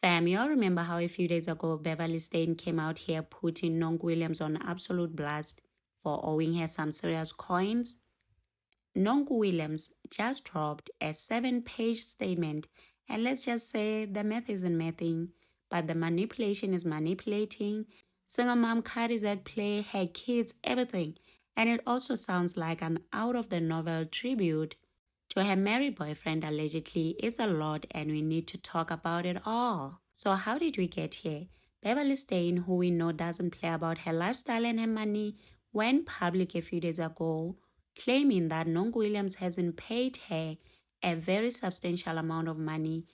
Fam, you all remember how a few days ago Beverly Stein came out here putting Nonk Williams on absolute blast for owing her some serious coins? Nonk Williams just dropped a 7-page statement, and let's just say the math isn't mathing, but the manipulation is manipulating. Single mom card is at play, her kids, everything. And it also sounds like an out-of-the-novel tribute to her married boyfriend allegedly. It's a lot and we need to talk about it all. So how did we get here? Beverly Stein, who we know doesn't play about her lifestyle and her money, went public a few days ago claiming that Nonk Williams hasn't paid her a very substantial amount of money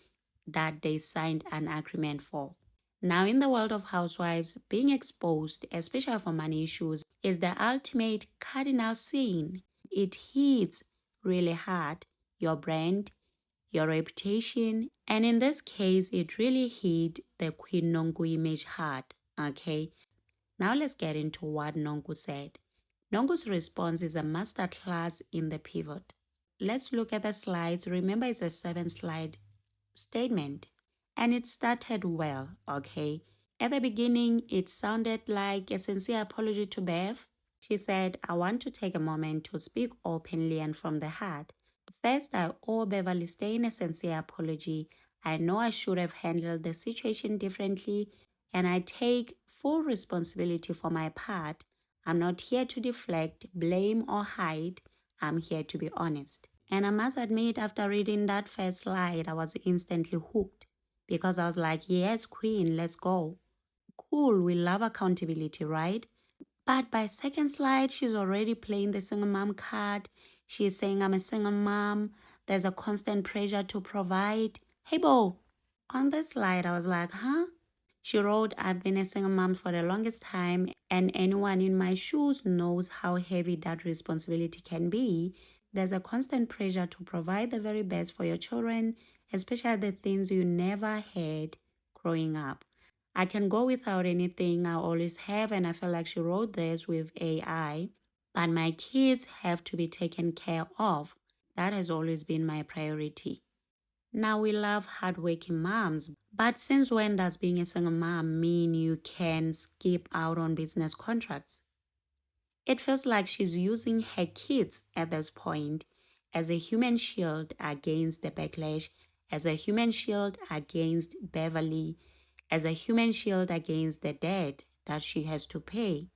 that they signed an agreement for. Now, in the world of housewives, being exposed, especially for money issues, is the ultimate cardinal sin. It hits really hard your brand, your reputation, and in this case, it really hit the Queen Nonku image hard, okay? Now let's get into what Nonku said. Nonku's response is a masterclass in the pivot. Let's look at the slides. Remember, it's a 7-slide statement. And it started well, okay? At the beginning, it sounded like a sincere apology to Bev. She said, I want to take a moment to speak openly and from the heart. First, I owe Beverly Stein a sincere apology. I know I should have handled the situation differently, and I take full responsibility for my part. I'm not here to deflect, blame, or hide. I'm here to be honest. And I must admit, after reading that first slide, I was instantly hooked because I was like, yes, Queen, let's go. Cool, we love accountability, right? But by second slide, she's already playing the single mom card. She's saying, I'm a single mom. There's a constant pressure to provide. Hey, Bo. On this slide, I was like, huh? She wrote, I've been a single mom for the longest time, and anyone in my shoes knows how heavy that responsibility can be. There's a constant pressure to provide the very best for your children, especially the things you never had growing up. I can go without anything I always have, and I feel like she wrote this with AI, but my kids have to be taken care of. That has always been my priority. Now, we love hardworking moms, but since when does being a single mom mean you can skip out on business contracts? It feels like she's using her kids at this point as a human shield against the backlash, as a human shield against Beverly, as a human shield against the debt that she has to pay.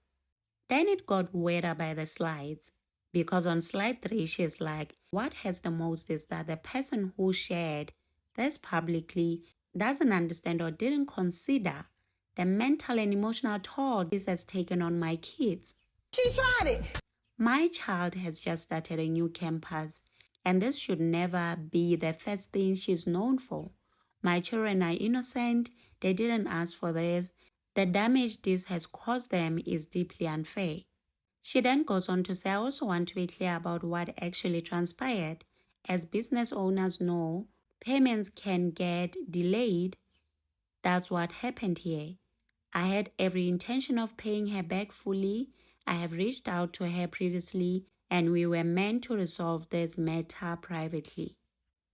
Then it got weirder by the slides. Because on slide 3, she's like, what hurts the most is that the person who shared this publicly doesn't understand or didn't consider the mental and emotional toll this has taken on my kids. She tried it. My child has just started a new campus, and this should never be the first thing she's known for. My children are innocent. They didn't ask for this. The damage this has caused them is deeply unfair. She then goes on to say, I also want to be clear about what actually transpired. As business owners know, payments can get delayed. That's what happened here. I had every intention of paying her back fully. I have reached out to her previously, and we were meant to resolve this matter privately.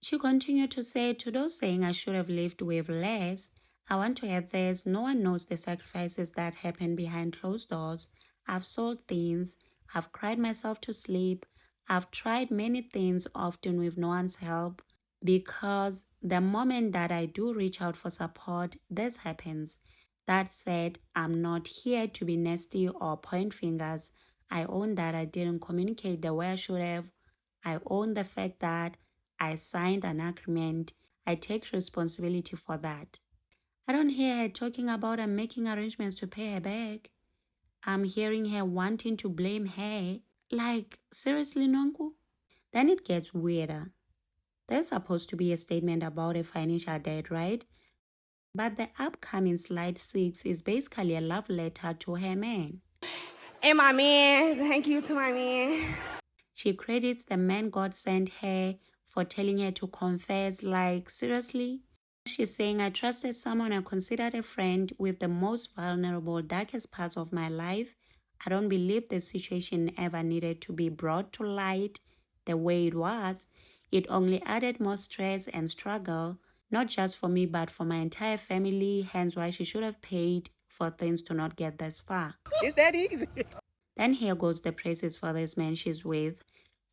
She continued to say, to those saying I should have lived with less, I want to add this, no one knows the sacrifices that happen behind closed doors. I've sold things, I've cried myself to sleep, I've tried many things, often with no one's help, because the moment that I do reach out for support, this happens. That said, I'm not here to be nasty or point fingers. I own that I didn't communicate the way I should have. I own the fact that I signed an agreement. I take responsibility for that. I don't hear her talking about making arrangements to pay her back. I'm hearing her wanting to blame her. Like, seriously, Nonku? Then it gets weirder. There's supposed to be a statement about a financial debt, right? But the upcoming slide 6 is basically a love letter to her man. And my man, thank you to my man. She credits the man God sent her for telling her to confess. Like, seriously? She's saying, I trusted someone I considered a friend with the most vulnerable, darkest parts of my life. I don't believe the situation ever needed to be brought to light the way it was. It only added more stress and struggle. Not just for me, but for my entire family, hence why she should have paid for things to not get this far. It's that easy. Then here goes the praises for this man she's with.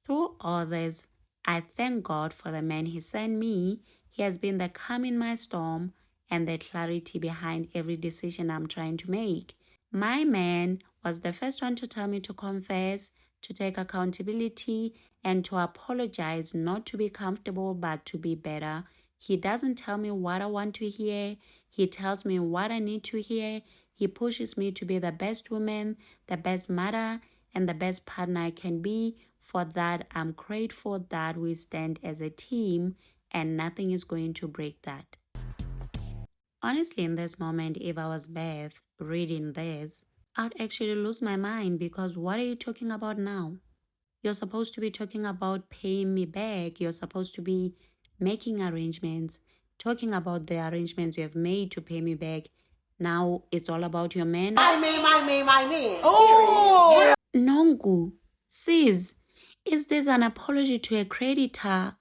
Through all this, I thank God for the man he sent me. He has been the calm in my storm and the clarity behind every decision I'm trying to make. My man was the first one to tell me to confess, to take accountability, and to apologize, not to be comfortable, but to be better. He doesn't tell me what I want to hear. He tells me what I need to hear. He pushes me to be the best woman, the best mother, and the best partner I can be. For that, I'm grateful that we stand as a team and nothing is going to break that. Honestly, in this moment, if I was Beth reading this, I'd actually lose my mind, because what are you talking about now? You're supposed to be talking about paying me back. You're supposed to be making arrangements, talking about the arrangements you have made to pay me back. Now it's all about your man. My man. Oh! Nonku, sis, is this an apology to a creditor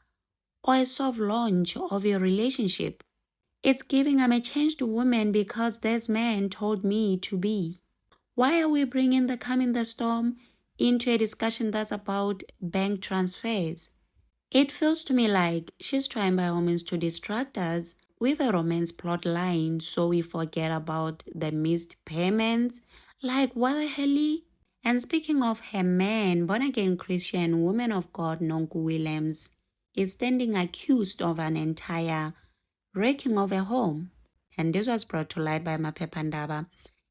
or a soft launch of your relationship? It's giving I'm a changed woman because this man told me to be. Why are we bringing the calm in the storm into a discussion that's about bank transfers? It feels to me like she's trying by all means to distract us with a romance plot line so we forget about the missed payments. Like, what the hell? And speaking of her man, born-again Christian woman of God Nonku Williams is standing accused of an entire wrecking of a home. And this was brought to light by Maphephandaba.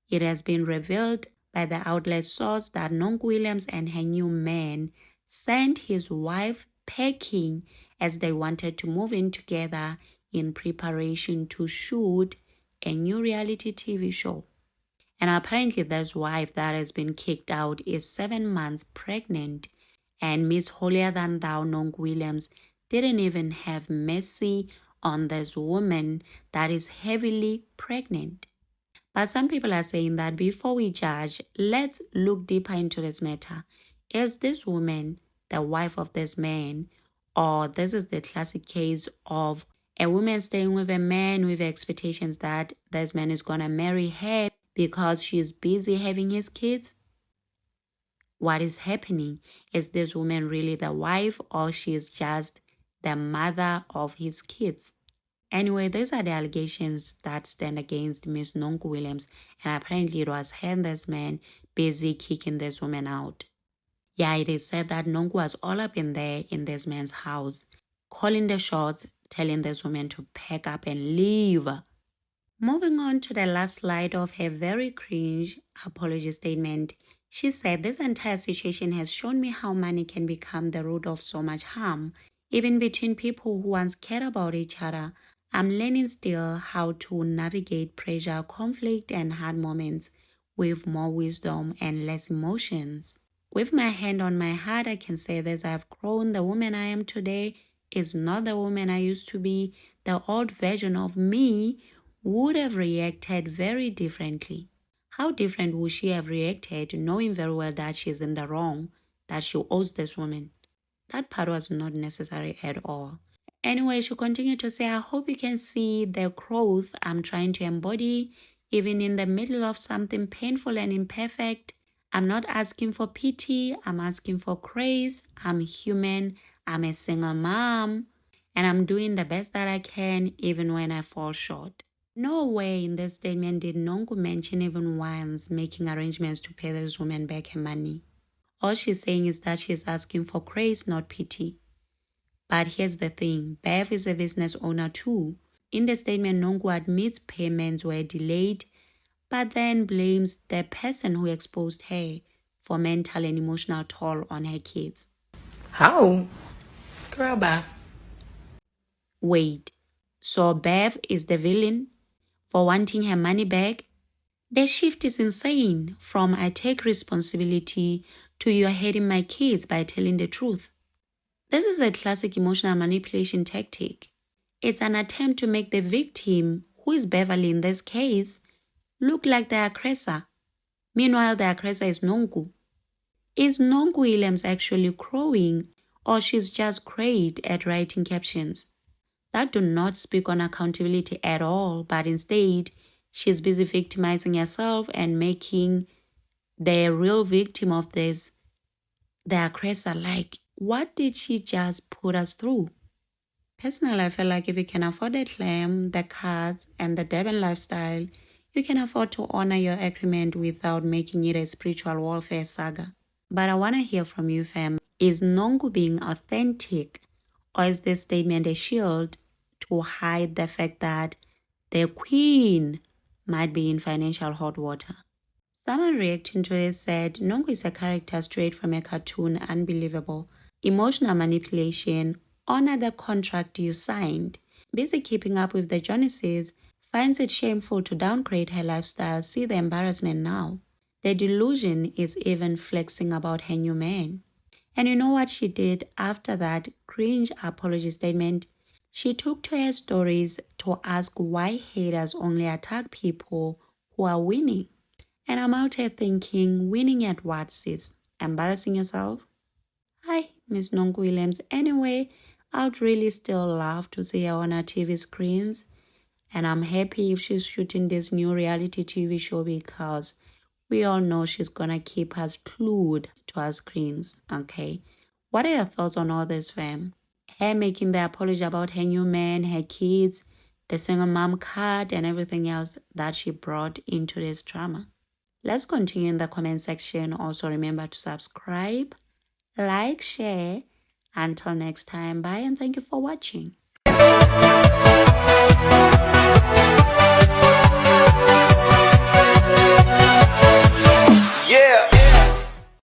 It has been revealed by the outlet source that Nonku Williams and her new man sent his wife packing as they wanted to move in together in preparation to shoot a new reality TV show. And apparently this wife that has been kicked out is 7 months pregnant, and Miss Holier Than Thou Nonku Williams didn't even have mercy on this woman that is heavily pregnant. But some people are saying that before we judge, let's look deeper into this matter. Is this woman the wife of this man, or this is the classic case of a woman staying with a man with expectations that this man is going to marry her because she's busy having his kids? What is happening? Is this woman really the wife, or she is just the mother of his kids? Anyway, these are the allegations that stand against Miss Nonku Williams, and apparently it was her and this man busy kicking this woman out. Yeah, it is said that Nonku was all up in there in this man's house, calling the shots, telling this woman to pack up and leave. Moving on to the last slide of her very cringe apology statement, she said, "This entire situation has shown me how money can become the root of so much harm, even between people who once cared about each other. I'm learning still how to navigate pressure, conflict, and hard moments with more wisdom and less emotions. With my hand on my heart, I can say this: I've grown. The woman I am today is not the woman I used to be. The old version of me would have reacted very differently." How different would she have reacted knowing very well that she's in the wrong, that she owes this woman? That part was not necessary at all. Anyway, she continued to say, "I hope you can see the growth I'm trying to embody, even in the middle of something painful and imperfect. I'm not asking for pity, I'm asking for grace. I'm human, I'm a single mom, and I'm doing the best that I can even when I fall short." Nowhere in this statement did Nonku mention even once making arrangements to pay this woman back her money. All she's saying is that she's asking for grace, not pity. But here's the thing, Bev is a business owner too. In the statement, Nonku admits payments were delayed, but then blames the person who exposed her for mental and emotional toll on her kids. How? Girl, bye. Wait, so Bev is the villain for wanting her money back? The shift is insane, from "I take responsibility" to "you're hurting my kids" by telling the truth. This is a classic emotional manipulation tactic. It's an attempt to make the victim, who is Beverly in this case, look like the aggressor. Meanwhile, the aggressor is Nonku. Is Nonku Williams actually growing, or she's just great at writing captions? that do not speak on accountability at all, but instead, she's busy victimizing herself and making the real victim of this the aggressor. Like, what did she just put us through? Personally, I feel like if you can afford the clam, the cars, and the Durban lifestyle, you can afford to honor your agreement without making it a spiritual warfare saga. But I want to hear from you, fam. Is Nonku being authentic, or is this statement a shield to hide the fact that the queen might be in financial hot water? Someone reacting to this said, Nonku is a character straight from a cartoon, unbelievable. Emotional manipulation, honor the contract you signed. Busy keeping up with the Jonases, finds it shameful to downgrade her lifestyle, see the embarrassment now. The delusion is even flexing about her new man. And you know what she did after that cringe apology statement? She took to her stories to ask why haters only attack people who are winning. And I'm out here thinking, winning at what, sis? Embarrassing yourself? Hi, Miss Nonku Williams. Anyway, I'd really still love to see her on our TV screens. And I'm happy if she's shooting this new reality TV show because we all know she's gonna keep us glued to our screens, okay? What are your thoughts on all this, fam? Her making the apology about her new man, her kids, the single mom card, and everything else that she brought into this drama. Let's continue in the comment section. Also, remember to subscribe, like, share. Until next time, bye and thank you for watching.